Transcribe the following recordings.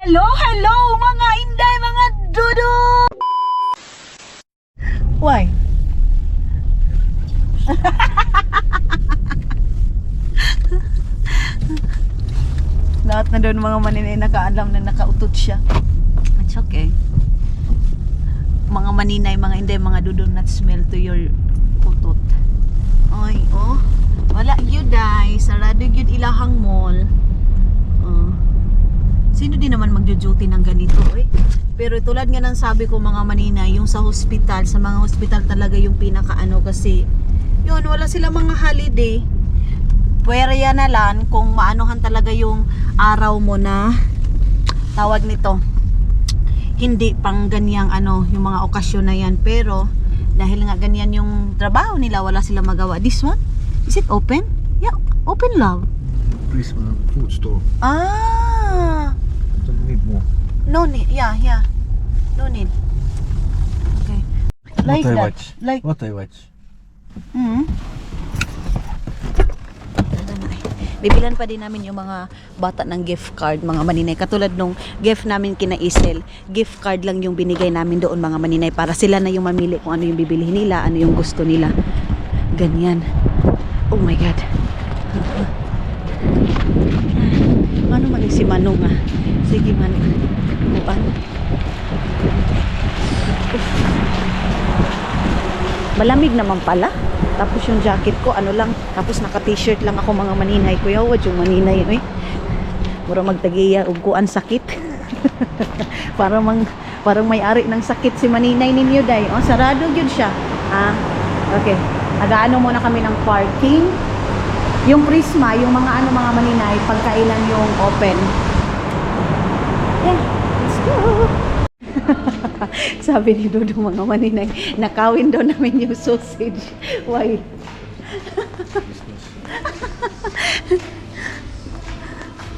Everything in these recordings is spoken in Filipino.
Hello, hello mga inday, mga dudu. Why? Lahat na doon mga maninay nakaalam na nakautot siya. It's okay. Mga maninay, mga inday, mga do not smell to your utot. Ay, oh. Wala yun, guys. Sarado yun ilahang mall. Sino din naman magjo-duty ng ganito, eh? Pero tulad nga ng sabi ko mga maninay, yung sa hospital, sa mga hospital talaga yung pinakaano kasi yun, wala sila mga holiday. Pwede yan na lang kung maanohan talaga yung araw mo na tawag nito. Hindi pang ganyang ano, yung mga okasyon na yan. Pero dahil nga ganyan yung trabaho nila, wala sila magawa. This one? Is it open? Yeah, open, love. Prisma food store. Ah, Don't need more. no need. Yeah. No need. Okay. Like what I that. watch? Like. What I watch? Bibilan pa din namin yung mga bata ng gift card, mga maninay. Katulad nung gift namin kina Isel, gift card lang yung binigay namin doon mga maninay para sila na yung mamili kung ano yung bibilihin nila, ano yung gusto nila. Ganyan. Oh my God. Ano man si Manong ah. Sige Manong. Upan. Malamig naman pala. Tapos yung jacket ko, ano lang. Tapos naka-t-shirt lang ako mga maninay. Kuya, wad yung maninay. Eh. Mura magtagiya, ugkuan sakit. parang may-ari ng sakit si maninay ninyo, day. Oh, sarado yun siya. Ah, okay. Nagaano muna kami ng parking. Yung Prisma, yung mga ano mga maninay, pagkailan yung open. Yeah, let's go. Sabi ni Dodo mga maninay, nakawin daw namin yung sausage. Why?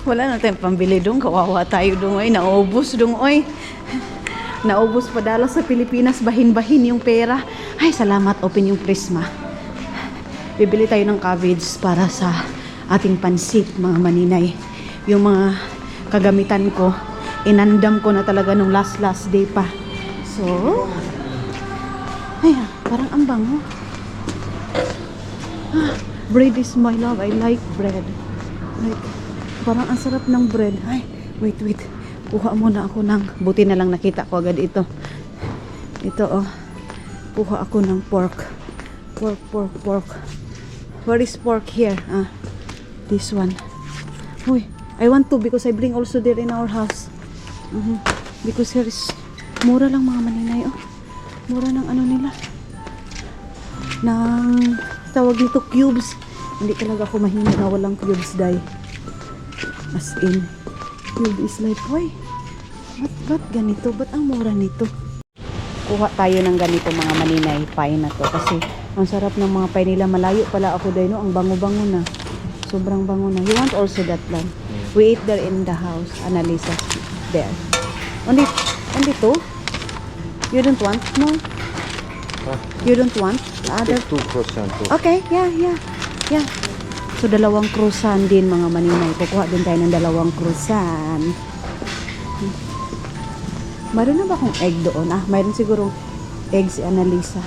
Wala na tayong pambili doon. Kawawa tayo doon. Oy. Naubos doon. Oy. Naubos padala sa Pilipinas. Bahin-bahin yung pera. Ay, salamat. Open yung Prisma. Bibili tayo ng cabbage para sa ating pansit, mga maninay. Yung mga kagamitan ko, inandam ko na talaga nung last day pa. So, ay, parang ambang, oh. Bread is my love. I like bread. Like, parang ang sarap ng bread. Ay, wait. Kuha muna ako ng, buti na lang nakita ko agad ito. Ito, oh. Kuha ako ng pork. Pork. Where is pork here? Ah, this one. Uy, I want to because I bring also there in our house. Because here is mura lang mga maninay, oh. Mura ng ano nila. Ng tawag nito cubes. Hindi talaga ako mahilig na walang cubes, day. As in, cube is like, why? Ba't ganito? Ba't ang mura nito? Kuha tayo ng ganito mga maninay, pie na to. Kasi ang sarap ng mga pie nila. Malayo pala ako dahil, no? Ang bango-bango na. Sobrang bango na. You want also that one? We eat there in the house. Annalisa there. Only two? You don't want more? Huh? You don't want the other? Take 2%. Okay, yeah. So, dalawang croissant din mga maninay. Kukuha din tayo ng dalawang croissant. Mayroon na ba akong egg doon? Ah, mayroon sigurong egg si Annalisa.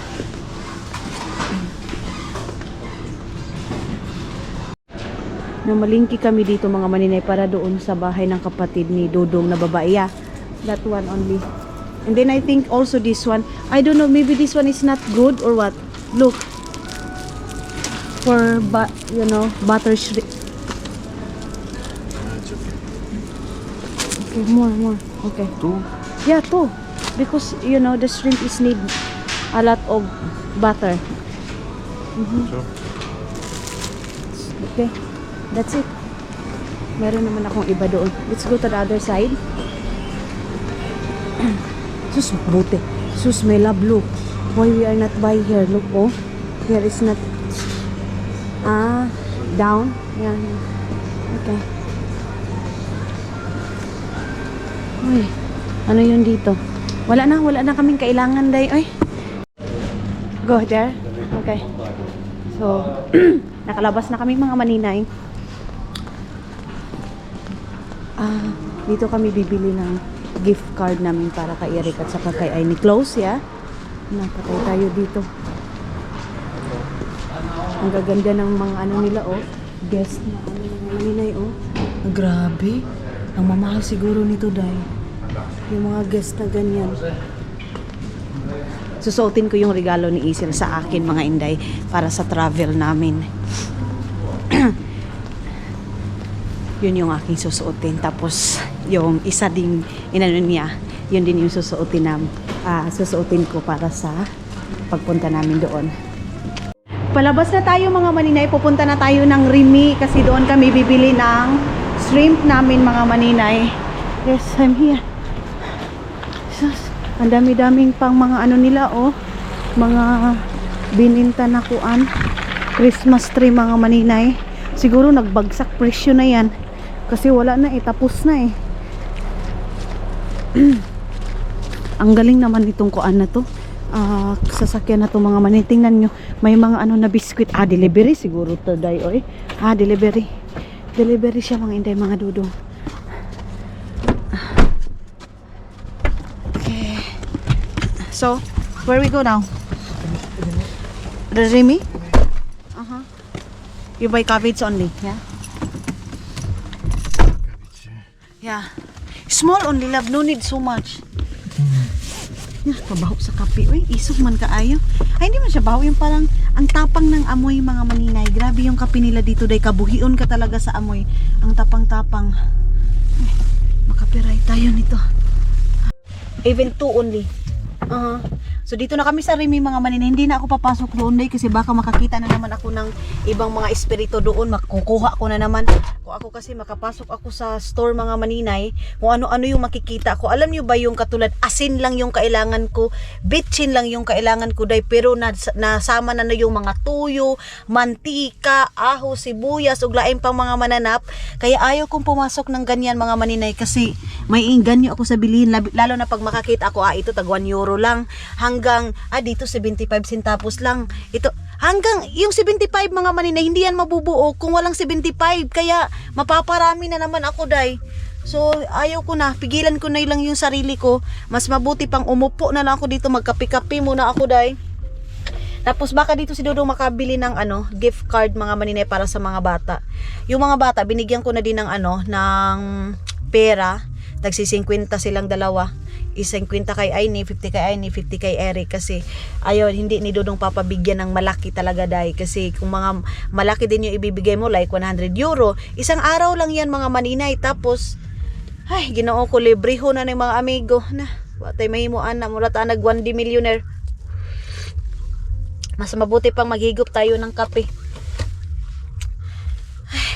Namalingki kami dito mga maninay para doon sa bahay ng kapatid ni Dodong na babae. Yeah, that one only. And then I think also this one. I don't know, maybe this one is not good or what. Look. For, butter shrimp. Okay, more. Okay. 2? Yeah, 2. Because, the shrimp is need a lot of butter. Sure. Okay. That's it. Meron naman akong iba doon. Let's go to the other side. Sus, buti. Sus, may love, look. Why we are not buy here? Look, oh. Here is not... down. Yan. Okay. Uy, ano yun dito? Wala na kaming kailangan, day. Ay. Go there. Okay. So, nakalabas na kami mga maninay. Dito kami bibili ng gift card namin para kay Eric at saka kay Aini. Close, ya? Napatay tayo dito. Ang gaganda ng mga ano nila, oh. Guest na ano ng maninay, oh. Grabe. Ang mamahal siguro nito, Day. Yung mga guest na ganyan. Susuotin ko yung regalo ni Isil sa akin, mga Inday, para sa travel namin. Yun yung aking susuotin. Tapos, yung isa ding inano niya, yun din yung susuotin ko para sa pagpunta namin doon. Palabas na tayo mga maninay. Pupunta na tayo ng Rimi kasi doon kami bibili ng shrimp namin mga maninay. Yes, I'm here. Jesus, ang dami-daming pang mga ano nila, oh. Mga bininta na kuan. Christmas tree mga maninay. Siguro nagbagsak presyo na yan. Kasi wala na eh, tapos na eh. Ang galing naman itong kuan na to. Sasakyan na to mga maninay. Tingnan nyo, may mga ano na biskwit. Delivery siguro to, Day, oy. Delivery. Delivery siya mga Inday, mga dudong. Okay. So, where we go now? The Rimi? You buy cabbage only, yeah? Yeah. Small only, love. No need so much. Yeah, pabaho sa kape. Uy, isog man kaayo. Ay, hindi man siya baho. Yung parang, ang tapang ng amoy mga maninay. Grabe yung kape nila dito, Day. Kabuhion ka talaga sa amoy. Ang tapang-tapang. Ay, makapiray tayo nito. Even 2 only. So dito na kami sa Rimi mga maninay. Hindi na ako papasok doon, Day, kasi baka makakita na naman ako ng ibang mga espiritu doon. Makukuha ko na naman. Kung ako kasi makapasok ako sa store mga maninay, kung ano-ano yung makikita ko. Alam nyo ba yung katulad, asin lang yung kailangan ko, bitchin lang yung kailangan ko, Day, pero nasama na yung mga tuyo, mantika, aho, sibuyas, ug lain pang mga mananap. Kaya ayaw kong pumasok ng ganyan mga maninay kasi may inganyo ako sa bilhin, lalo na pag makakita ako, ito tag 1 euro lang, hanggang dito 75 centavos lang. Ito hanggang yung 75 mga maninay, hindi yan mabubuo kung walang 75. Kaya mapaparami na naman ako, Day. So ayaw ko na, pigilan ko na lang yung sarili ko. Mas mabuti pang umupo na lang ako dito, magkape-kape muna ako, Day. Tapos baka dito si Dodong makabili ng gift card mga maninay para sa mga bata. Yung mga bata binigyan ko na din ng ng pera. Tagsi 50 silang dalawa. 50 kay Aini, 50 kay Aini, 50 kay Eric, kasi ayaw, hindi ni Dodong papabigyan ng malaki talaga, Day, kasi kung mga malaki din yung ibibigay mo like 100 euro, isang araw lang yan mga maninay. Tapos ay Ginoo ko, libreho na ng mga amigo na watay mahimuan na mura ta nag 1D millionaire. Mas mabuti pang maghigop tayo ng kape.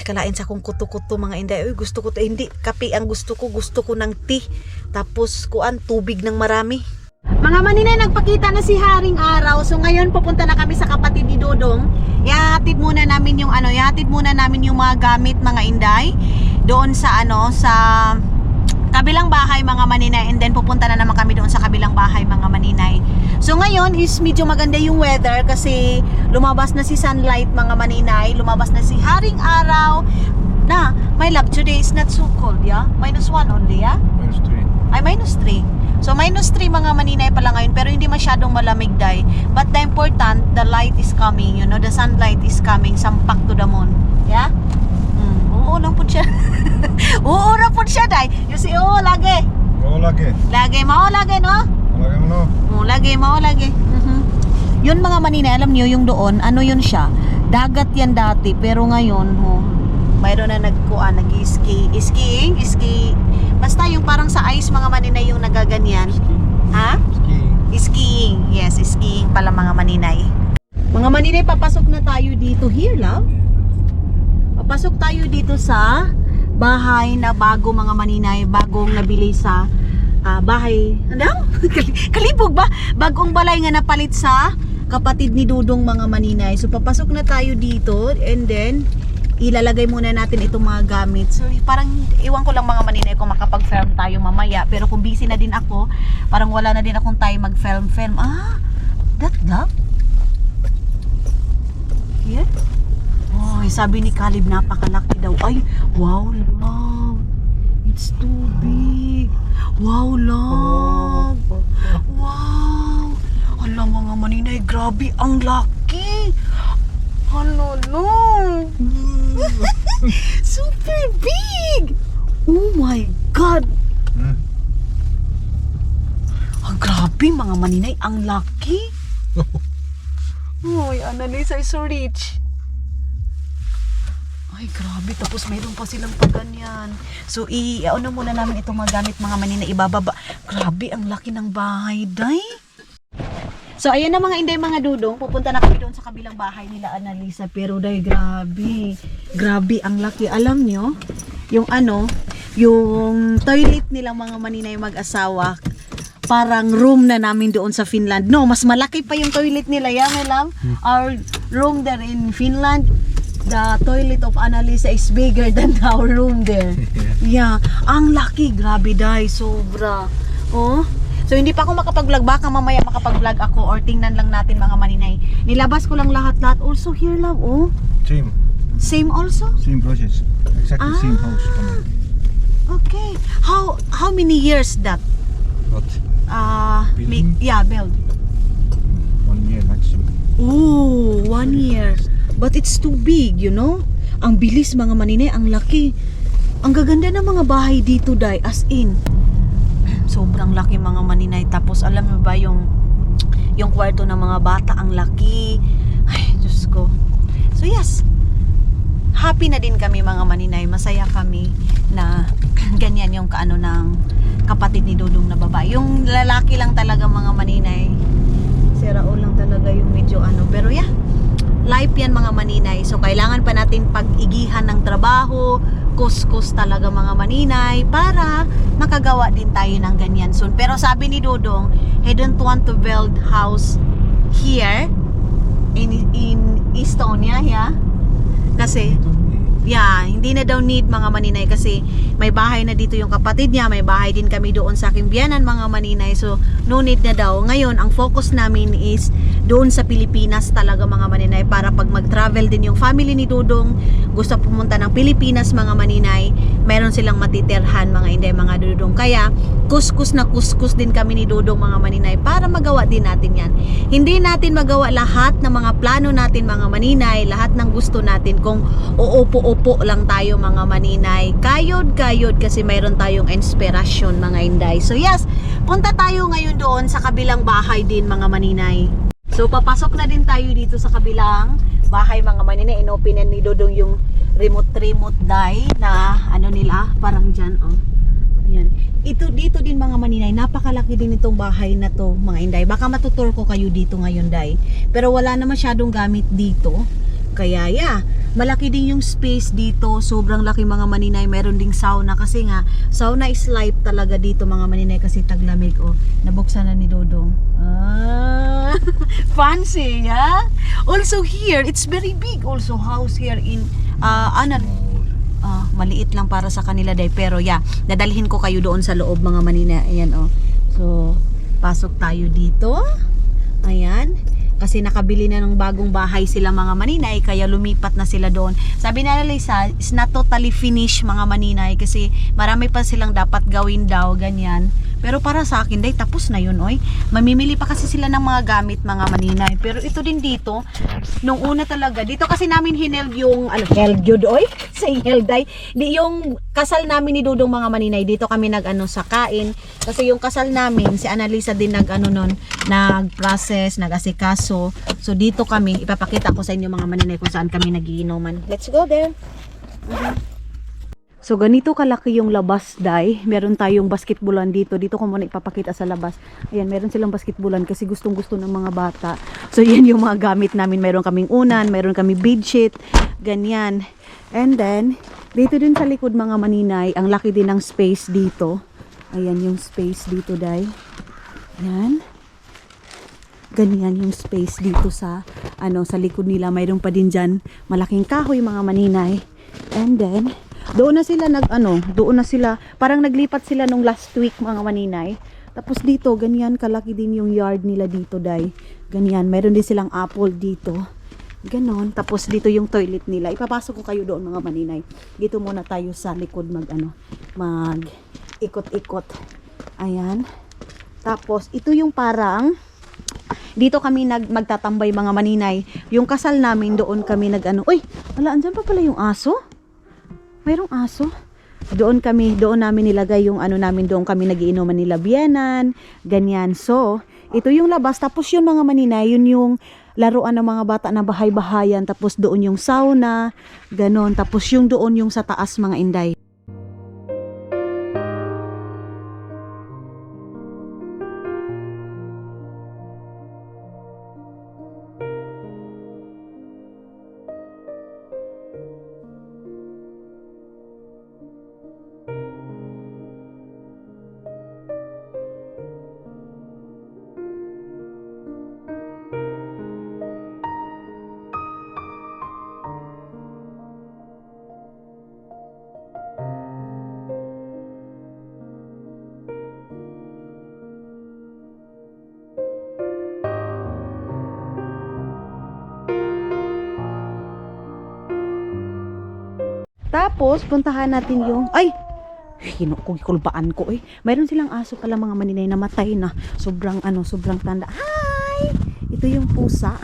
Kalain sa kong kuto-kuto mga Inday. Uy, gusto ko to, hindi kape ang gusto ko ng tea. Tapos kuan, tubig ng marami. Mga maninay, nagpakita na si Haring Araw. So ngayon pupunta na kami sa kapatid ni Dodong. Ihatid muna namin yung mga gamit mga Inday doon sa sa kabilang bahay mga maninay, and then pupunta na naman kami doon sa kabilang bahay mga maninay. So ngayon is medyo maganda yung weather kasi lumabas na si sunlight mga maninay, lumabas na si Haring Araw. Na, my love, today is not so cold, yeah? -1 only, yeah? -3. Ay, -3. So -3 mga maninay pala ngayon, pero hindi masyadong malamig, Day. But the important, the light is coming, the sunlight is coming, sampak to the moon. Yeah? Oo lang po siya. Oo lang po siya, Day. You see, lagi. Lagi. Lagi, lagi, no? Lagi mo, no? Lagi. Yun mga maninay, alam niyo yung doon, yun siya? Dagat yan dati, pero ngayon, mayroon na nag-ski. Basta yung parang sa ice mga maninay yung nagaganyan. Ha? Skiing. Yes, skiing pala mga maninay. Mga maninay, papasok na tayo dito. Here, love. Papasok tayo dito sa bahay na bago mga maninay. Bagong nabili sa bahay. Kalibog ba? Bagong balay nga napalit sa kapatid ni Dodong mga maninay. So papasok na tayo dito and then ilalagay muna natin itong mga gamit. So parang iwan ko lang mga maninay kung makapag-film tayo mamaya. Pero kung busy na din ako, parang wala na din akong time mag-film. That? Here? Sabi ni Caleb napakalaki daw. Ay, wow. it's too big. Wow, love. Wow. Hala mga maninay, grabe ang laki. Hala, love. Super big. Oh my God. Grabe mga maninay, ang laki. Uy, Annalisa is so rich. Ay, grabe. Tapos mayroon pa silang paganyan. So, ano muna namin itong magamit mga maninay, ibababa. Grabe, ang laki ng bahay, day. So, ayan na mga inday, mga dudong. Pupunta na kami doon sa kabilang bahay nila, Annalisa. Pero, day, grabe. Grabe, ang laki. Alam nyo, yung yung toilet nilang mga maninay mag-asawa, parang room na namin doon sa Finland. No, mas malaki pa yung toilet nila. Yeah, my love? Our room there in Finland, the toilet of Annalisa is bigger than our room there. Yeah, ang laki. Grabe, day. Sobra. Oh. So, hindi pa ako makapag-vlog. Baka mamaya makapag-vlog ako or tingnan lang natin mga maninay. Nilabas ko lang lahat-lahat. Also here, love. Oh. Same. Same also? Same process. Exactly same house. Okay. How many years that? What? Build? 1 year maximum. Oh, 1 year. But it's too big, you know? Ang bilis mga maninay, ang laki. Ang gaganda ng mga bahay dito, day. As in, sobrang laki mga maninay. Tapos alam mo ba yung kwarto ng mga bata, ang laki. Ay, Diyos ko. So yes, happy na din kami mga maninay. Masaya kami na ganyan yung kaano ng kapatid ni Dudong na babae. Yung lalaki lang talaga mga maninay. Si Raul lang talaga yung medyo Pero yeah, life yan mga maninay. So kailangan pa natin pag-igihan ng trabaho, kuskus talaga mga maninay para makagawa din tayo ng ganyan soon. Pero sabi ni Dudong, he don't want to build house here in Estonia, yeah? Kasi hindi na daw need mga maninay kasi may bahay na dito yung kapatid niya, may bahay din kami doon sa aking biyanan mga maninay, so no need na daw. Ngayon, ang focus namin is doon sa Pilipinas talaga mga maninay para pag mag-travel din yung family ni Dudong, gusto pumunta ng Pilipinas mga maninay, meron silang matitirhan mga inday mga Dudong. Kaya, kuskus na kuskus din kami ni Dudong mga maninay para magawa din natin yan. Hindi natin magawa lahat ng mga plano natin mga maninay, lahat ng gusto natin kung uupo-upo lang tayo mga maninay. Kayod kasi mayroon tayong inspirasyon mga inday. So yes, punta tayo ngayon doon sa kabilang bahay din mga maninay. So papasok na din tayo dito sa kabilang bahay mga maninay. Inopenan ni Dudong yung remote day na nila, parang dyan Ayan. Dito din mga maninay, napakalaki din itong bahay na to mga inday. Baka matutur ko kayo dito ngayon day. Pero wala na masyadong gamit dito. Kaya yeah, malaki din yung space dito. Sobrang laki mga maninay. Meron ding sauna kasi nga sauna is life talaga dito mga maninay kasi taglamig. Nabuksan na ni Dudong. Fancy, yeah? Also here, it's very big also house here in maliit lang para sa kanila day, pero yeah, dadalhin ko kayo doon sa loob mga manina. Ayan so pasok tayo dito. Ayan, kasi nakabili na ng bagong bahay sila mga maninay, kaya lumipat na sila doon. Sabi na Lisa, it's not totally finished mga maninay kasi marami pa silang dapat gawin daw, ganyan. Pero para sa akin day, tapos na yun mamimili pa kasi sila ng mga gamit mga maninay. Pero ito din dito, nung una talaga, dito kasi namin hineld yung held yun sa helday. Di yung kasal namin ni Dudong mga maninay, dito kami sa kain. Kasi yung kasal namin, si Annalisa din nag-process, nag-asikaso. So dito kami, ipapakita ko sa inyo mga maninay kung saan kami nagiinuman. Let's go there. So ganito kalaki yung labas day. Meron tayong basketballan dito. Dito ko muna ipapakita sa labas. Ayan, meron silang basketballan kasi gustong-gusto ng mga bata. So yan yung mga gamit namin. Meron kaming unan, meron kaming bedsheet, ganyan. And then, dito din sa likod mga maninay, ang laki din ng space dito. Ayan yung space dito day. Ayan. Ganyan yung space dito sa sa likod nila. Mayroon pa din dyan malaking kahoy mga maninay. And then doon na sila, parang naglipat sila nung last week mga maninay. Tapos dito, ganyan kalaki din yung yard nila dito day. Ganyan, meron din silang apple dito. Ganon. Tapos dito yung toilet nila. Ipapasok ko kayo doon mga maninay. Dito muna tayo sa likod mag ikot-ikot. Ayan. Tapos ito yung parang dito kami magtatambay mga maninay. Yung kasal namin doon kami uy, wala, andyan pa pala yung aso. Mayroong aso. Doon namin nilagay yung namin, doon kami nagiinuman nila biyanan, ganyan. So, ito yung labas. Tapos yung mga maninay, yun yung laruan ng mga bata na bahay-bahayan. Tapos doon yung sauna, ganon. Tapos yung doon yung sa taas mga inday. Tapos, puntahan natin yung, ay, kinukulbaan ko eh. Mayroon silang aso pala mga maninay na matay na. Sobrang tanda. Hi! Ito yung pusa.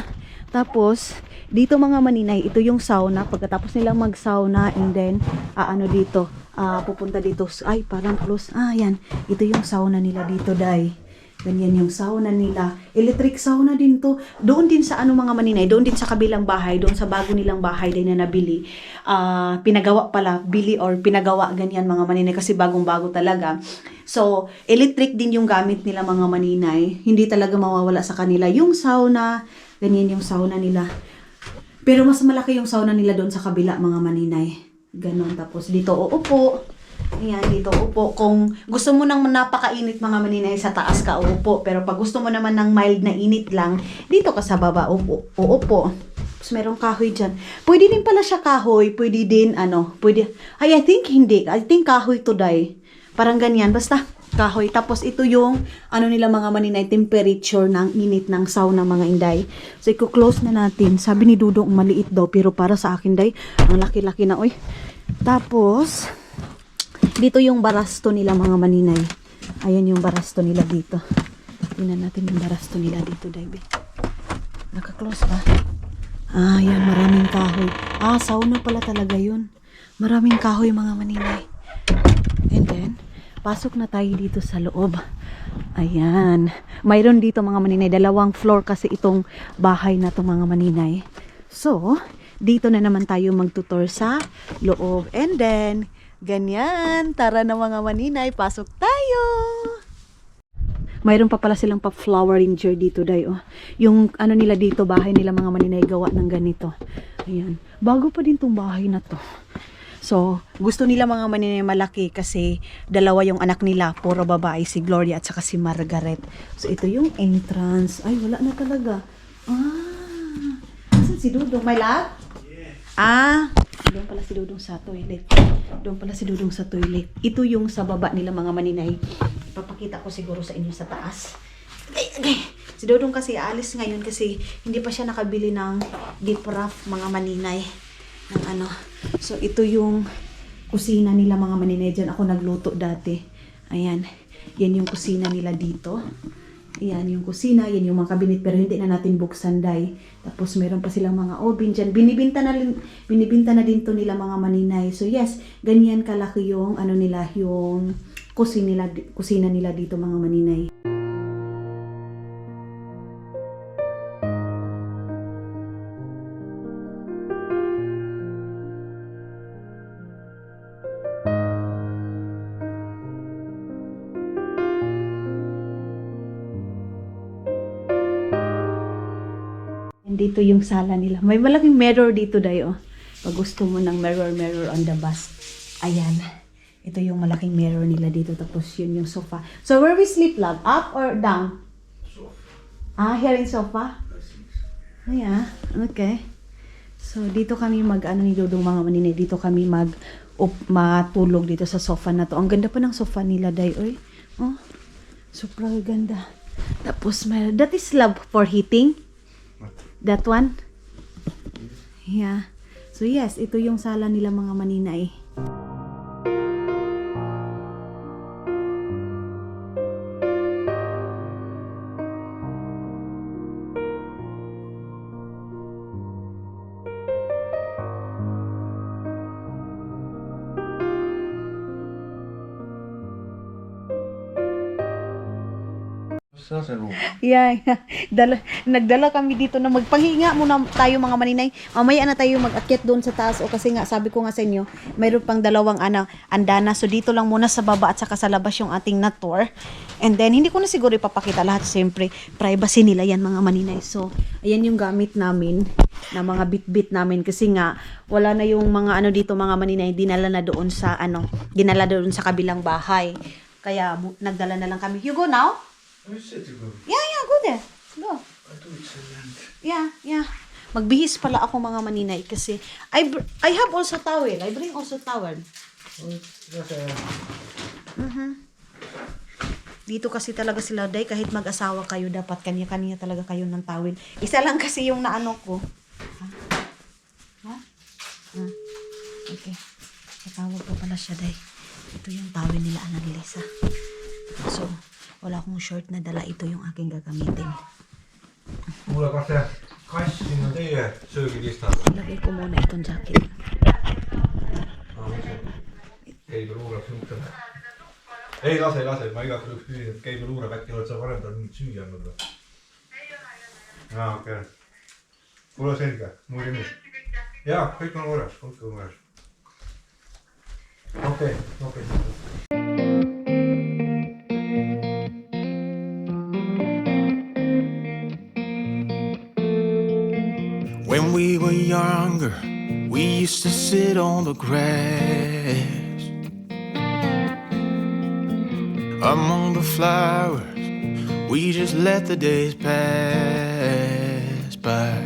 Tapos, dito mga maninay, ito yung sauna. Pagkatapos nilang mag-sauna and then, pupunta dito. Ay, parang close. Yan. Ito yung sauna nila dito, day. Ganyan yung sauna nila. Electric sauna din to. Doon din sa mga maninay, doon din sa kabilang bahay, doon sa bago nilang bahay din na nabili. Pinagawa pala, pinagawa ganyan mga maninay kasi bagong-bago talaga. So, electric din yung gamit nila mga maninay. Hindi talaga mawawala sa kanila yung sauna. Ganyan yung sauna nila. Pero mas malaki yung sauna nila doon sa kabila mga maninay. Ganon. Tapos dito uupo. Ayan, dito upo. Kung gusto mo nang napakainit mga maninay, sa taas ka uupo. Pero pag gusto mo naman ng mild na init lang, dito ka sa baba uupo. Tapos merong kahoy dyan. Pwede din pala siya kahoy. Pwede din pwede. I think hindi. I think kahoy today. Parang ganyan. Basta kahoy. Tapos ito yung nila mga maninay, temperature ng init ng sauna mga inday. So i-close na natin. Sabi ni Dudong maliit daw, pero para sa akin day, ang laki-laki na oy. Tapos dito yung barasto nila mga maninay. Ayan yung barasto nila dito. Tingnan natin yung barasto nila dito, David. Naka-close ba? Ayan, maraming kahoy. Sauna pala talaga yun. Maraming kahoy mga maninay. And then, pasok na tayo dito sa loob. Ayan. Mayroon dito mga maninay, 2 floor kasi itong bahay na to mga maninay. So, dito na naman tayo magtutor sa loob. And then, ganyan, tara na mga maninay, pasok tayo. Mayroon pa pala silang flower arranger dito, day. Yung nila dito, bahay nila mga maninay, gawa ng ganito. Ayan. Bago pa din tong bahay na to. So, gusto nila mga maninay malaki kasi 2 yung anak nila, puro babae, si Gloria at saka si Margaret. So, ito yung entrance. Ay, wala na talaga. Saan si Dudong? My love? Doon pala si Dudong sa toilet. Ito yung sa baba nila mga maninay. Ipapakita ko siguro sa inyo sa taas. Okay. Si Dudong kasi aalis ngayon kasi hindi pa siya nakabili ng deep wrap mga maninay. So ito yung kusina nila mga maninay. Diyan ako nagluto dati. Ayan. Yan yung kusina nila dito. Ayan yung kusina, yan yung mga kabinet, pero hindi na natin buksan, day. Tapos meron pa silang mga oven dyan. Binibinta na din to nila mga maninay. So yes, ganyan kalaki yung nila, yung kusina nila dito mga maninay. Dito yung sala nila. May malaking mirror dito, day. Pag gusto mo ng mirror on the bus. Ayan. Ito yung malaking mirror nila dito. Tapos yun yung sofa. So where we sleep, love? Up or down? Sofa. Here in sofa? Ayan. Okay. So dito kami ni Dudong mga maninay. Dito kami matulog dito sa sofa na to. Ang ganda pa ng sofa nila, day. Super ganda. Tapos that is love for heating. That one? Yeah. So yes, ito yung sala nila mga maninay. Saan sa room? Yeah, yeah. Nagdala kami dito na magpahinga muna tayo mga maninay. Mamaya na tayo mag-akyat doon sa taas o kasi nga sabi ko nga sa inyo, mayroon pang dalawang andana. So dito lang muna sa baba at saka sa labas yung ating na tour. And then hindi ko na siguro ipapakita lahat, siyempre privacy nila yan mga maninay. So ayan yung gamit namin na mga bit-bit namin kasi nga wala na yung mga dito mga maninay, dinala na doon sa ginala doon sa kabilang bahay. Kaya nagdala na lang kami. You go now? Where is it to go? Yeah, go there. Go. I thought it's a land. Yeah. Magbihis pala ako mga maninay kasi I have also towel. I bring also towel. Dito kasi talaga sila day, kahit mag-asawa kayo, dapat kanya-kanya talaga kayo ng towel. Isa lang kasi yung naano ko. Ha? Okay. Tatawag ko pala siya day. Ito yung towel nila Annalisa. So, wala akong short na dala. Ito yung aking gagamitin. Mulla on se kassin on teidän syökilistalla. Ilagay ko muna itong jacket. Ei luura sinulta. Ei lase. Mä igaksi yksi kysyin, että Keijo luura väkki olet sä varmaan nyt syyjään noilla. Okei. Mulla on selkä. Mulla on Jaa, kõik on korras. Okei. When we were younger, we used to sit on the grass among the flowers. We just let the days pass by.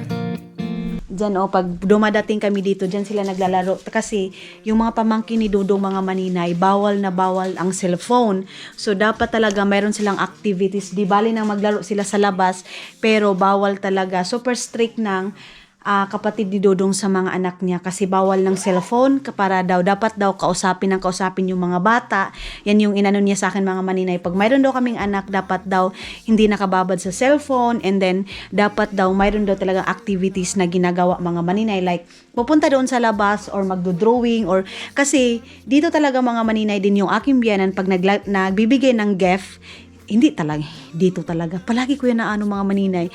Diyan pag dumadating kami dito, diyan sila naglalaro. Kasi yung mga pamangkin ni Dudong mga maninay, bawal na bawal ang cellphone. So dapat talaga mayroon silang activities. Di bali nang maglaro sila sa labas, pero bawal talaga. Super strict ng kapatid ni Dudong sa mga anak niya kasi bawal ng cellphone para dapat daw kausapin yung mga bata. Yan yung inano niya sa akin mga maninay. Pag mayroon daw kaming anak, dapat daw hindi nakababad sa cellphone, and then dapat daw mayroon daw talagang activities na ginagawa mga maninay, like pupunta doon sa labas or magdo-drawing, or kasi dito talaga mga maninay din yung aking biyanan pag nagbibigay ng gift, hindi talaga dito talaga. Palagi ko yan na mga maninay.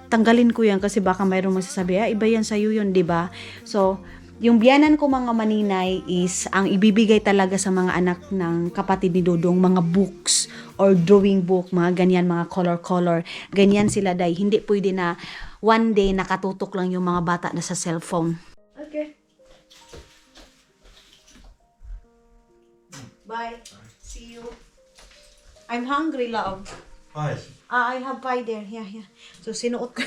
Tanggalin ko yan kasi baka mayroong magsasabi, iba yan sa'yo yun, diba? So, yung biyanan ko mga maninay is, ang ibibigay talaga sa mga anak ng kapatid ni Dudong, mga books or drawing book, mga ganyan, mga color. Ganyan sila day. Hindi pwede na one day nakatutok lang yung mga bata na sa cellphone. Okay. Bye. See you. I'm hungry, love. Pais. I have pie there. Yeah. So, sinuot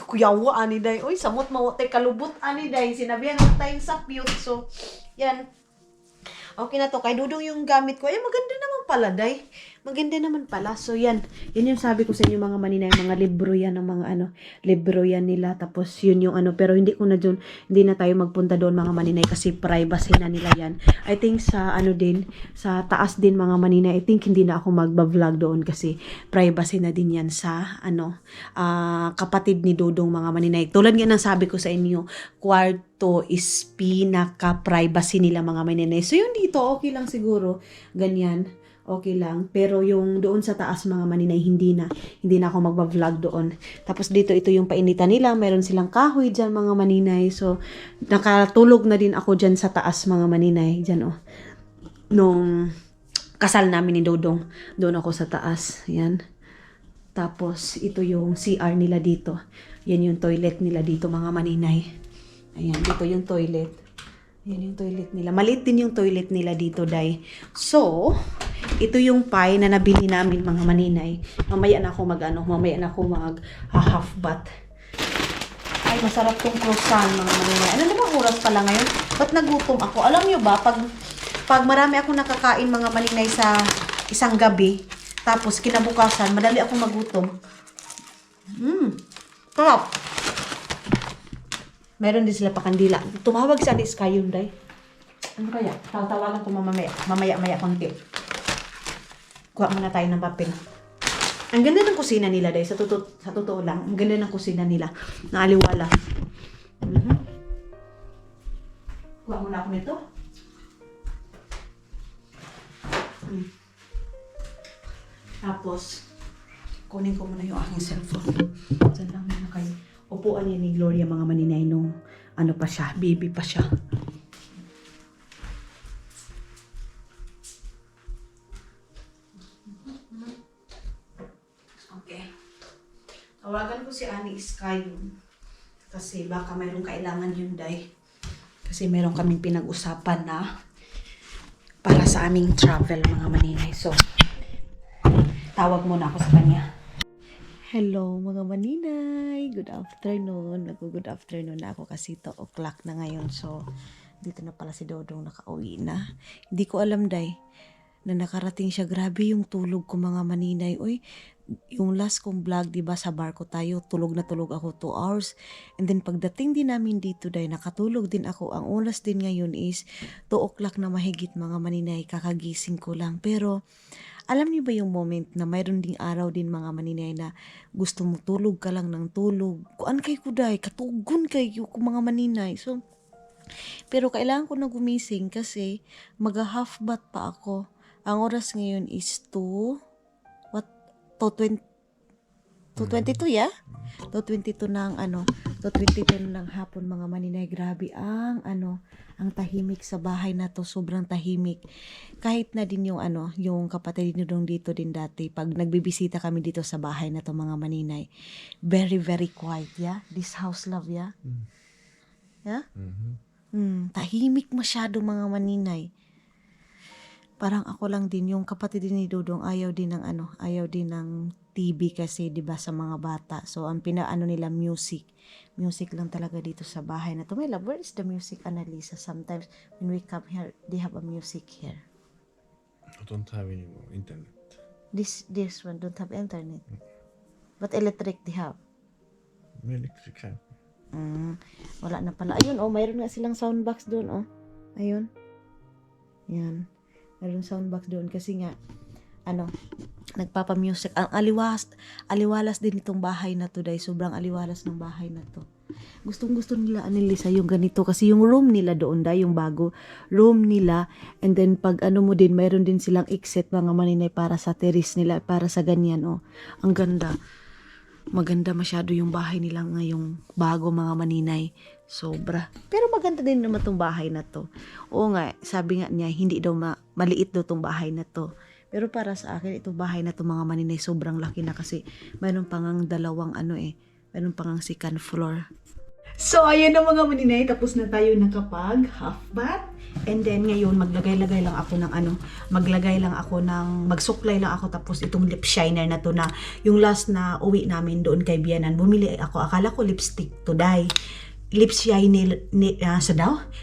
ko yawa, ani day. Uy, samot mawatay kalubot, ani day. Sinabihan mo tayong sapyot. So, yan. Okay na to. Kay Dudong yung gamit ko. Maganda naman pala, day. Maganda naman pala. So, yan. Yan yung sabi ko sa inyo mga maninay. Mga libro yan ng mga libro yan nila. Tapos, yun yung pero hindi ko na dun, hindi na tayo magpunta doon mga maninay kasi privacy na nila yan. I think sa sa taas din mga maninay, I think hindi na ako magba-vlog doon kasi privacy na din yan sa kapatid ni Dudong mga maninay. Tulad nga ng sabi ko sa inyo, kwarto is pinaka-privacy nila mga maninay. So, yun dito, okay lang siguro. Ganyan. Okay lang. Pero yung doon sa taas mga maninay, hindi na ako magba-vlog doon. Tapos dito, ito yung painitan nila. Meron silang kahoy dyan mga maninay. So, nakatulog na din ako dyan sa taas mga maninay. Dyan nung kasal namin ni Dudong, doon ako sa taas. Yan. Tapos, ito yung CR nila dito. Yan yung toilet nila dito mga maninay. Ayan, dito yung toilet. Yan yung toilet nila. Maliit din yung toilet nila dito, day. So, ito yung pie na nabili namin mga maninay. Mamaya na ako half bath. Ay, masarap tong croissant mga maninay. Ano naman oras pala ngayon? Ba't nagutom ako? Alam nyo ba, pag marami ako nakakain mga maninay sa isang gabi, tapos kinabukasan, madali akong magutom. Sarap. Meron din sila pakandila. Tumawag sa anis kayo, day. Ano kaya? Tatawagan ko mamaya. Mamaya konti. Kuha muna tayo ng papel. Ang ganda ng kusina nila, day. Sa totoo lang, ang ganda ng kusina nila. Naaliwala. Kuha muna ako nito. Tapos, kunin ko muna yung aking cellphone. Diyan lang muna kayo. Upuan niya ni Gloria mga maninay nung ano pa siya, baby pa siya. Okay. Tawagan ko si Ani Sky kasi baka mayroong kailangan yun, day. Kasi meron kaming pinag-usapan na para sa aming travel mga maninay. So, tawag muna ako sa kanya. Hello mga maninay, good afternoon. Good afternoon na ako kasi 2 o'clock na ngayon. So, dito na pala si Dodong nakauwi na. Hindi ko alam, day, na nakarating siya. Grabe yung tulog ko mga maninay. Uy, yung last kong vlog, diba, sa barko tayo, tulog na tulog ako 2 hours. And then pagdating din namin dito, day, nakatulog din ako. Ang oras din ngayon is 2 o'clock na mahigit mga maninay. Kakagising ko lang. Pero, alam niyo ba yung moment na mayroon ding araw din mga maninay na gusto mo tulog ka lang ng tulog? Kuan kay kuday, katugon kayo kung mga maninay. So, pero kailangan ko na gumising kasi mag-half bath pa ako. Ang oras ngayon is 2:22 ya? 2:22 ng 2:22 ng hapon mga maninay. Grabe ang tahimik sa bahay na to, sobrang tahimik. Kahit na din yung yung kapatid ni Dong dito din dati pag nagbibisita kami dito sa bahay na to mga maninay. Very very quiet, yeah. This house love, yeah. Yeah? Tahimik masyado mga maninay. Parang ako lang din, yung kapatid din ni Dodong ayaw din ng TV kasi 'di ba sa mga bata. So ang pinaano nila music lang talaga dito sa bahay na to. My love, where is the music, Annalisa? Sometimes when we come here, they have a music here. I don't have any more internet. This one don't have internet. But electric they have. Electric fan. Wala na pala. Ayun, mayroon nga silang soundbox doon, Ayun. Yan. Mayroon soundbox doon kasi nga nagpapa-music. Ang aliwalas din itong bahay na to, day. Sobrang aliwalas ng bahay na to. Gustong-gusto nila Annalisa yung ganito kasi yung room nila doon, day, yung bago room nila. And then pag mo din, mayroon din silang exit mga maninay para sa terrace nila, para sa ganyan, Ang ganda. Maganda masyado yung bahay nila ngayong bago mga maninay. Sobra. Pero maganda din naman tong bahay na to. Oo nga, sabi nga niya, hindi daw maliit daw tong bahay na to. Pero para sa akin, itong bahay na to mga maninay, sobrang laki na kasi mayroon pangang dalawang mayroon pangang second floor. So, ayan na mga maninay, tapos na tayo nakapag half bath. And then ngayon, magsuklay lang ako tapos itong lip shiner na to na yung last na uwi namin doon kay Bianan. Bumili ako, akala ko lipstick to, day. Lip shiner,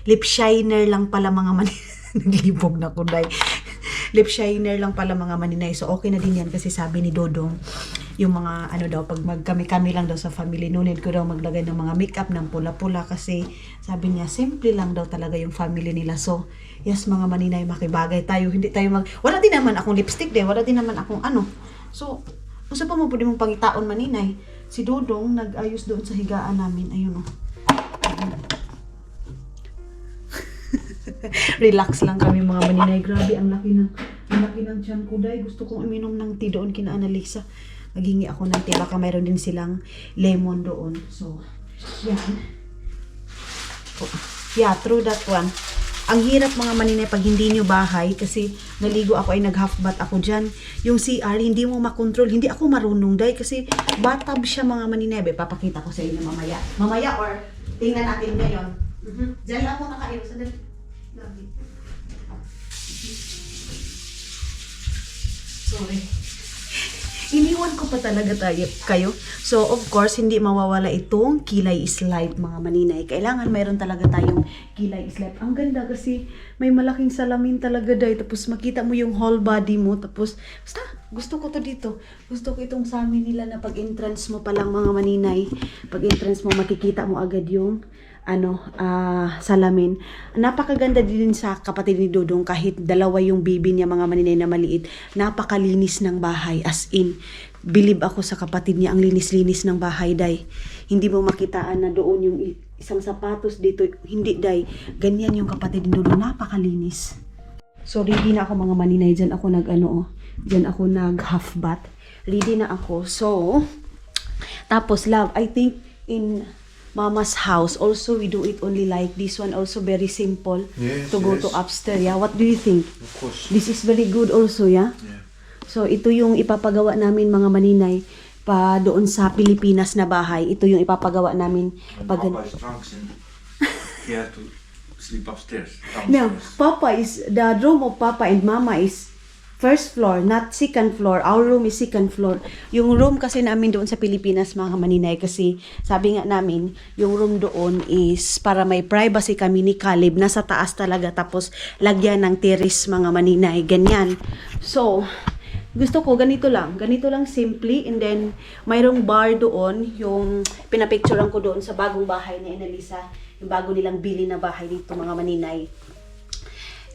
lip shiner lang pala mga maninay. Naglibog na ko, day. Lip shiner lang pala mga maninay. So, okay na din yan kasi sabi ni Dodong, yung mga pag magkami-kami lang daw sa family, no need ko daw maglagay ng mga makeup ng pula-pula kasi sabi niya, simple lang daw talaga yung family nila. So, yes mga maninay, makibagay tayo. Hindi tayo wala din naman akong lipstick, wala din naman akong So, usa pa mo pwede mong pangitaon maninay. Si Dodong nag-ayos doon sa higaan namin. Ayun, Relax lang kami mga maninay. Grabe, ang laki ng tiyan ko, day. Gusto kong uminom ng tea doon kina Annalisa. Maghingi ako ng tea. Baka mayroon din silang lemon doon. So, yan. Yeah, true that one. Ang hirap mga maninay pag hindi nyo bahay kasi naligo ako ay nag-half bath ako dyan. Yung CR, hindi mo makontrol. Hindi ako marunong, day. Kasi bathtub siya mga maninay. Papakita ko sa inyo mamaya. Mamaya or tingnan natin ngayon. Diyan lang muna kayo. Sorry. Iniwan ko pa talaga kayo. So, of course, hindi mawawala itong kilay slide mga maninay. Kailangan mayroon talaga tayong kilay slide. Ang ganda kasi may malaking salamin talaga, day. Tapos makita mo yung whole body mo. Tapos, basta, gusto ko to dito. Gusto ko itong sa amin nila na pag-entrance mo palang mga maninay. Pag-entrance mo, makikita mo agad yung salamin. Napakaganda din sa kapatid ni Dodong kahit dalawa yung baby niya mga maninay na maliit. Napakalinis ng bahay as in. Believe ako sa kapatid niya ang linis-linis ng bahay, day. Hindi mo makitaan na doon yung isang sapatos dito. Hindi, day. Ganyan yung kapatid ni Dodong. Napakalinis. So ready na ako mga maninay. Diyan ako Diyan ako nag half bath. Ready na ako. So tapos love, I think in Mama's house also we do it only like this one, also very simple. Yes, to go yes. to upstairs. Yeah, what do you think? Of course. This is very good also, yeah? Yeah. So ito yung ipapagawa namin mga maninay pa doon sa Pilipinas na bahay. Ito yung ipapagawa namin pag Papa is drunk and he has to sleep upstairs. now, Downstairs. Papa is the room of Papa and Mama is first floor, not second floor. Our room is second floor. Yung room kasi namin doon sa Pilipinas mga maninay kasi sabi nga namin, yung room doon is para may privacy kami ni Caleb. Nasa taas talaga tapos lagyan ng terrace mga maninay. Ganyan. So, gusto ko ganito lang simply, and then mayroong bar doon, yung pinapicturean ko doon sa bagong bahay ni Annalisa, yung bago nilang bili na bahay dito mga maninay.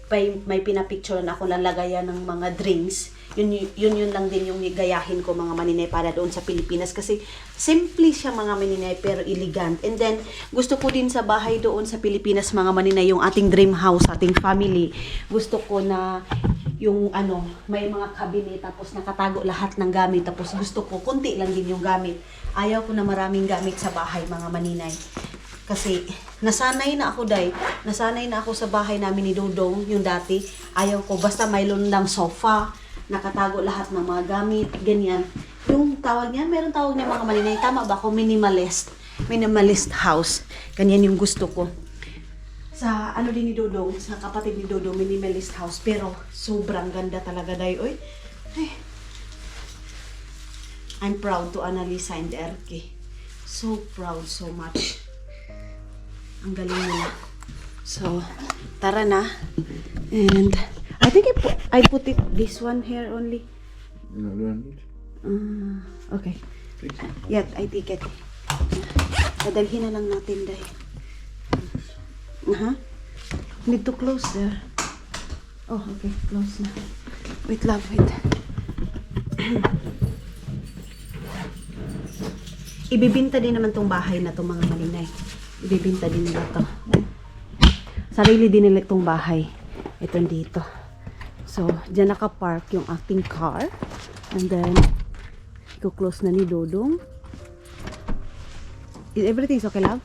May pinapicturean ako lang lagayan ng mga drinks. Yun lang din yung gayahin ko mga maninay para doon sa Pilipinas kasi simple siya mga maninay pero elegant. And then gusto ko din sa bahay doon sa Pilipinas mga maninay yung ating dream house, ating family. Gusto ko na yung may mga cabinet tapos nakatago lahat ng gamit tapos gusto ko konti lang din yung gamit. Ayaw ko na maraming gamit sa bahay mga maninay. Kasi nasanay na ako nasanay na ako sa bahay namin ni Dodong yung dati. Ayaw ko basta mayroon lang sofa, nakatago lahat ng mga gamit, ganyan. Yung tawag niya, meron tawag niya mga maninay, tama ba ako? Minimalist house. Ganyan yung gusto ko. Sa din ni Dodong, sa kapatid ni Dodong, minimalist house. Pero sobrang ganda talaga day. Oy. Ay. I'm proud to Annalisa and Erke. So proud, so much. Ang galing nila. So, tara na. And I think I put it this one here only. No, you don't need. Okay. Take it. Yeah, I take it. Dadalhin na lang natin dahil. Need to close there. Oh, okay. Close na. Wait lang, wait. Ibibinta din naman tong bahay na to mga maninay. Ibibinta din nila to. Sarili din nila itong bahay. Ito dito. So, dyan nakapark yung ating car. And then, i-close na ni Dodong. Everything's okay, love?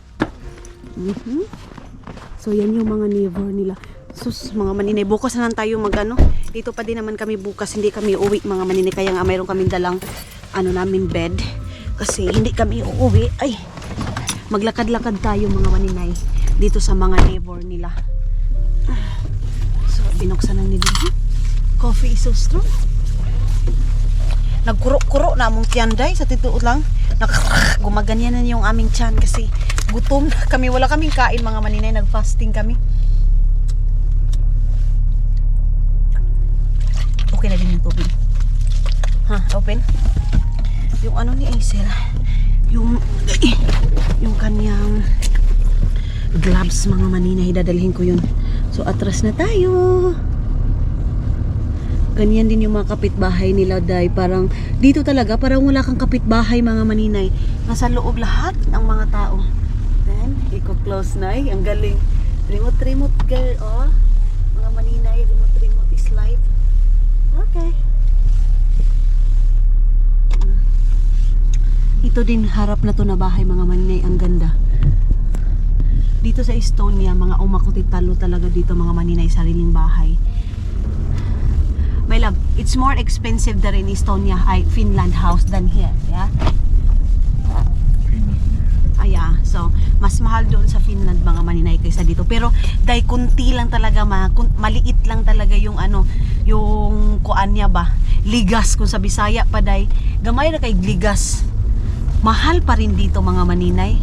So, yan yung mga neighbor nila. Sus, mga maninay, bukas na lang tayo dito pa din naman kami bukas, hindi kami uuwi mga maninay, kaya nga mayroon kaming dalang namin bed, kasi hindi kami uuwi. Ay, maglakad-lakad tayo mga maninay, dito sa mga neighbor nila. So, binuksan lang nila. Coffee is so strong. Nagkuro-kuro na among tiyanday, sa tituot lang. Gumaganyan na yung aming tiyan kasi gutom kami, wala kaming kain mga maninay, nag-fasting kami. Okay na din yung tubig. Open. Yung ni Aisel, yung kanyang gloves mga maninay, dadalhin ko yun. So atras na tayo. Ganyan din yung mga kapitbahay nila, day. Parang dito talaga, parang wala kang kapitbahay mga maninay. Nasa loob lahat ng mga tao. Then, i-close na eh. Ang galing. Remote girl, oh. Mga maninay, remote is life. Okay. Ito din, harap na to na bahay mga maninay. Ang ganda. Dito sa Estonia, mga umakutitalo talaga dito mga maninay, sariling bahay. My love, it's more expensive there in Estonia, Finland house than here, yeah? Finland. Yeah. So, mas mahal doon sa Finland mga maninay kaysa dito. Pero, dahil kunti lang talaga, maliit lang talaga yung yung kuan niya ba? Ligas, kung sa Bisaya pa dahil, gamay na kay ligas. Mahal pa rin dito mga maninay.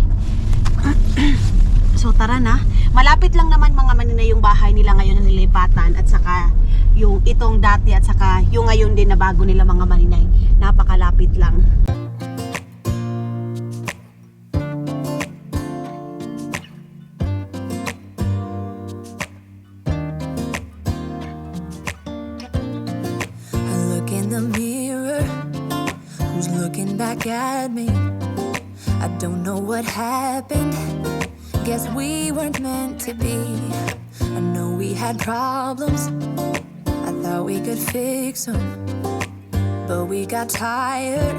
So, tara na. Malapit lang naman mga maninay yung bahay nila ngayon na nilipatan at saka yung itong dati at saka yung ngayon din na bago nila mga maninay. Napakalapit lang. looking back at me. I don't know what happened. Guess we weren't meant to be. I know we had problems. I thought we could fix them, but we got tired.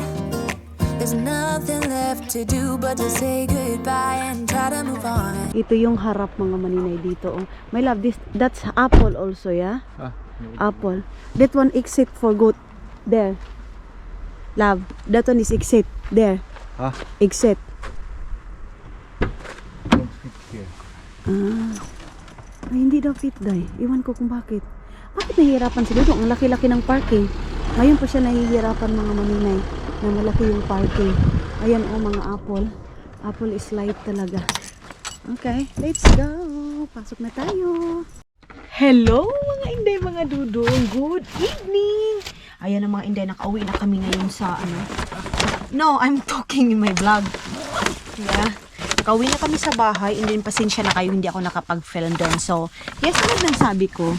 There's nothing left to do but to say goodbye and try to move on. Ito yung harap mga maninay dito. Oh. My love, that's apple also, yeah? Apple. That one exit for good. There. Love, that one is exit. There. Exit. Ay, hindi daw fit day. Iwan ko kung bakit. Bakit nahihirapan si Dudong? Ang laki-laki ng parking. Ngayon pa siya nahihirapan mga maninay na malaki yung parking. Ayan o mga apple. Apple is light talaga. Okay, let's go. Pasok na tayo. Hello mga inday, mga Dudong. Good evening. Ayan ang mga inday, nakauwi na kami ngayon sa ano. No, I'm talking in my vlog. Yeah. Nakauwi na kami sa bahay. And then pasensya na kayo, hindi ako nakapag-film doon. So, yes, ano nang sabi ko,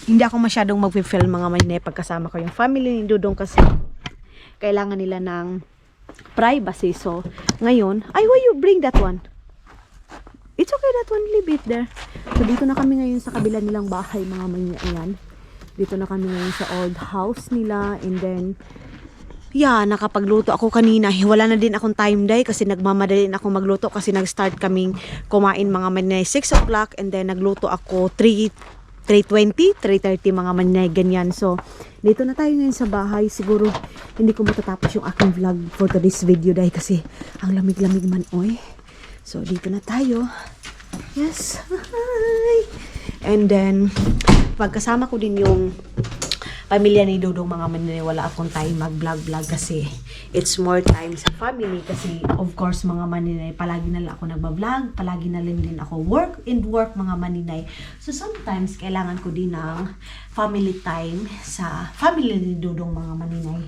hindi ako masyadong mag-film mga maninay pagkasama ko yung family ni Dudong kasi kailangan nila ng privacy. So, ngayon, ay, why you bring that one? It's okay, that one, leave it there. So, dito na kami ngayon sa kabila nilang bahay, mga maninay. Ayan. Dito na kami ngayon sa old house nila. And then, yeah, nakapagluto ako kanina. Wala na din akong time day kasi nagmamadali ako magluto kasi nag-start kaming kumain mga maninay 6 o'clock and then nagluto ako 3:20, 3:30 mga maninay, ganyan. So, dito na tayo ngayon sa bahay. Siguro, hindi ko matatapos yung aking vlog for today's video dahil kasi ang lamig-lamig man, oy. So, dito na tayo. Yes. Hi. And then, pagkasama ko din yung pamilya ni Dudong mga maninay, wala akong time mag-vlog kasi it's more time sa family kasi of course mga maninay, palagi na lang ako nagba-vlog, palagi na lang din ako work mga maninay. So sometimes kailangan ko din ng family time sa family ni Dudong mga maninay.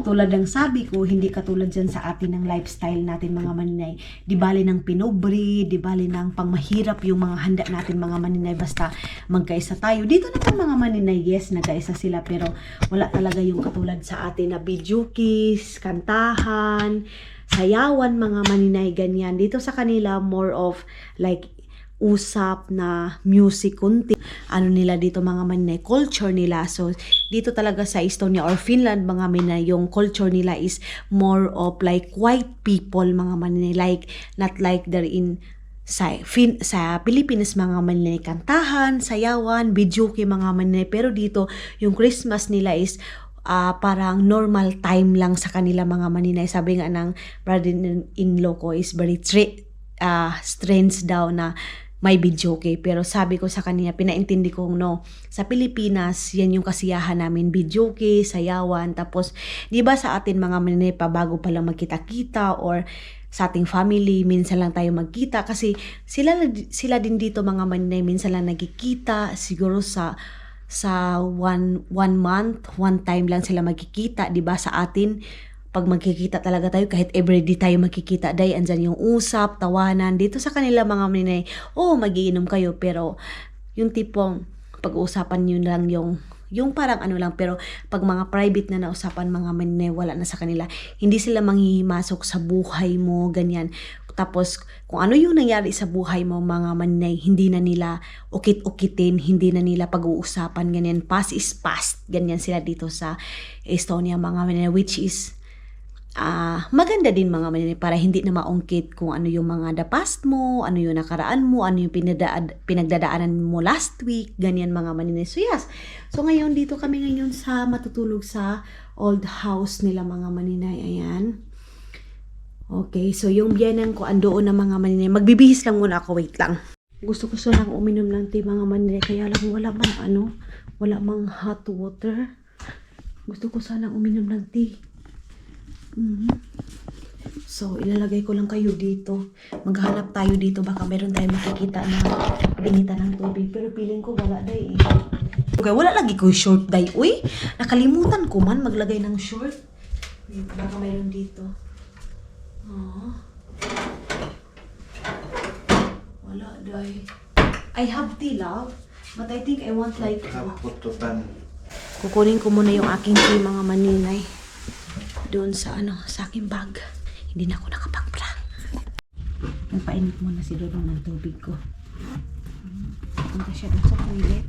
Tulad ng sabi ko, hindi katulad dyan sa atin ng lifestyle natin mga maninay. Di bali ng pinobre, di bali ng pangmahirap yung mga handa natin mga maninay, basta magkaisa tayo. Dito naman mga maninay, yes, nagkaisa sila pero wala talaga yung katulad sa atin na bidyukis, kantahan, sayawan mga maninay, ganyan. Dito sa kanila, more of like usap na music kunti. Ano nila dito mga maninay, culture nila. So, dito talaga sa Estonia or Finland mga maninay, yung culture nila is more of like white people mga maninay. Like, not like they're in sa Pilipinas mga maninay, kantahan, sayawan, bidyuki mga maninay. Pero dito, yung Christmas nila is parang normal time lang sa kanila mga maninay. Sabi nga ng brother-in-law ko is very strange daw na may videoke. Pero sabi ko sa kanya, pinaintindi ko no, sa Pilipinas, yan yung kasiyahan namin, videoke, sayawan. Tapos, di ba sa atin mga maninay, bago pa lang magkita-kita or sa ating family, minsan lang tayo magkita. Kasi sila din dito mga maninay, minsan lang nagkikita, siguro sa one month, one time lang sila magkikita. Di ba sa atin, pag magkikita talaga tayo, kahit everyday tayo magkikita, day, andyan yung usap, tawanan. Dito sa kanila mga maninay, magiinom kayo, pero yung tipong pag-uusapan nyo lang yung parang ano lang, pero pag mga private na nausapan mga maninay, wala na sa kanila. Hindi sila manghihimasok sa buhay mo, ganyan. Tapos, kung ano yung nangyari sa buhay mo mga maninay, hindi na nila ukit-ukitin, hindi na nila pag-uusapan, ganyan. Past is past, ganyan sila dito sa Estonia mga maninay, which is maganda din mga maninay para hindi na maungkit kung ano yung mga the past mo, ano yung nakaraan mo, ano yung pinagdadaanan mo last week, ganyan mga maninay. So yes, so ngayon dito kami ngayon sa matutulog sa old house nila mga maninay. Ayan. Okay, so yung biyanan ko andoon na mga maninay. Magbibihis lang muna ako, wait lang. Gusto ko lang uminom ng tea mga maninay, kaya lang wala mang hot water. Gusto ko sanang uminom ng tea. So, ilalagay ko lang kayo dito. Maghanap tayo dito. Baka meron tayo makikita na binita ng tubig. Pero feeling ko wala day eh. Okay, wala lagi ko short day. Uy, nakalimutan ko man maglagay ng short. Baka meron dito. Wala day. I have tea, love. But I think I want like... Put to pan. Kukunin ko muna yung aking tea mga maninay. doon sa sa aking bag. Hindi na ako nakapag-bra. Nagpainit muna si Dodong ng tubig ko. Punta siya doon sa toilet.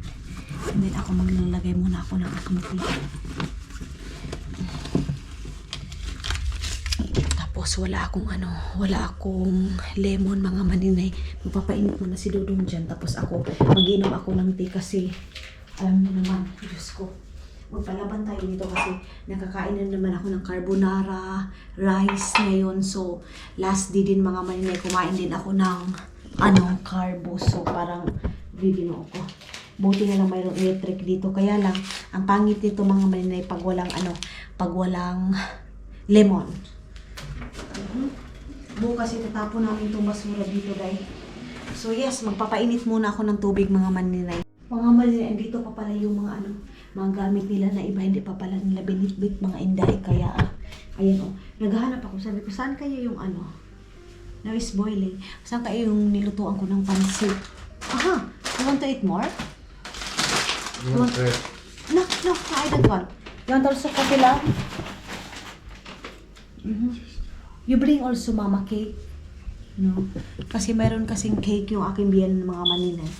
And then ako maglalagay muna ako ng aking tea. Tapos wala akong lemon mga maninay. Magpapainit muna si Dodong dyan. Tapos ako, mag-inom ako ng tea kasi alam mo naman, Diyos ko. Magpalaban tayo dito kasi nakakain na naman ako ng carbonara, rice ngayon. So, last day din mga maninay, kumain din ako ng carbo. So, parang bibino ako. Buti na lang mayroong electric dito. Kaya lang, ang pangit dito mga maninay pag walang lemon. Bukas itatapon namin itong basura dito, guys. So, yes, magpapainit muna ako ng tubig mga maninay. Mga maninay, dito pa pala yung mga mga gamit nila na iba, hindi pa pala nila binitbit mga inday. Kaya, ayan o. Naghahanap ako. Sabi ko, saan kayo yung now is boiling. Saan kayo yung nilutuan ko ng pansit? Aha! You want to eat more? You want bread? No, I don't want. You want also coffee lang? You bring also mama cake? No? Kasi mayroon kasing cake yung aking biyan ng mga maninay.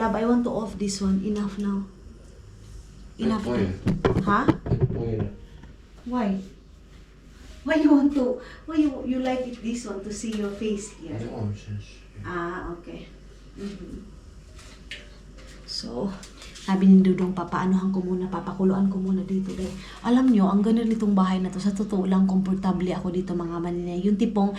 Love, I want to off this one. Enough now. Enough. Ha? Why? Why you want to? Why you like it this one to see your face here? Ah, okay. So, sabi ni Dudong, papaanohan ko muna, papakuluan ko muna dito. Dahil, alam nyo, ang ganda nitong bahay na to, sa totoo lang, komportable ako dito mga maninay. Yung tipong,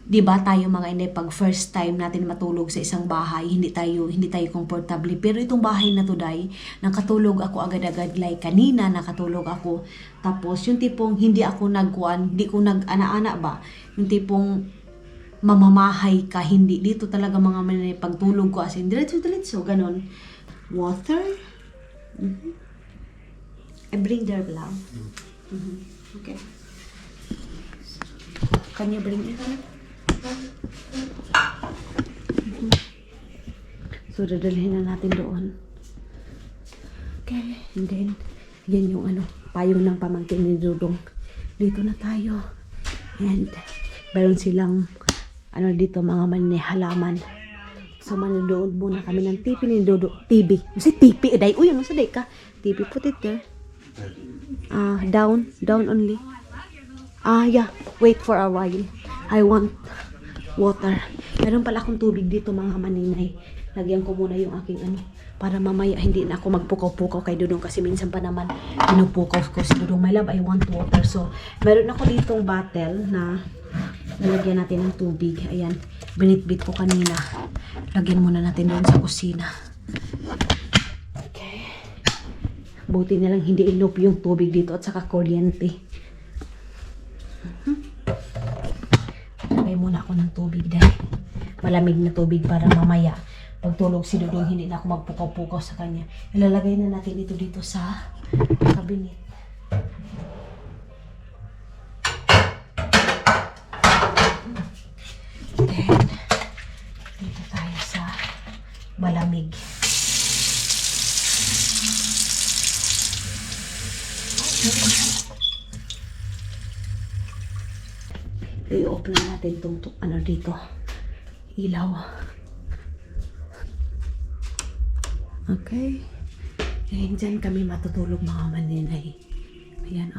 di ba tayo mga inday, pag first time natin matulog sa isang bahay, hindi tayo komportable. Pero itong bahay na to, day, nakatulog ako agad-agad, like kanina nakatulog ako. Tapos yung tipong hindi ko nag-ana-ana ba? Yung tipong mamamahay ka, hindi. Dito talaga mga maninay, pagtulog ko as in, diretso, ganon. Water. I bring their love. Okay. Can you bring it? So, dadalhin na natin doon. Okay. And then, yan yung payong ng pamangkin ni Dudong. Dito na tayo. And, meron silang, dito mga maninay, halaman. So, manonood muna kami ng TV ni Dudong. TV. Kasi TV. Day, uy, ano sa day ka? TV, put it there. Down only. Yeah. Wait for a while. I want water. Meron pala akong tubig dito mga maninay. Lagyan ko muna yung aking para mamaya hindi na ako magpukaw-pukaw kay Dudong kasi minsan pa naman pinupukaw ko si Dudong. My love, I want water. So, meron ako ditong bottle na nalagyan natin ng tubig. Ayan, binitbit ko kanina. Lagyan muna natin doon sa kusina. Okay. Buti na lang hindi inop yung tubig dito at saka kuryente. Lagay muna ako ng tubig dahil malamig na tubig para mamaya pagtulog si Dudong hindi na ako magpukaw-pukaw sa kanya. Ilalagay na natin ito dito sa cabinet. Then, dito tayo sa malamig. I-off na natin itong dito. Ilaw. Okay. Ayan, dyan kami matutulog mga maninay. Ayan,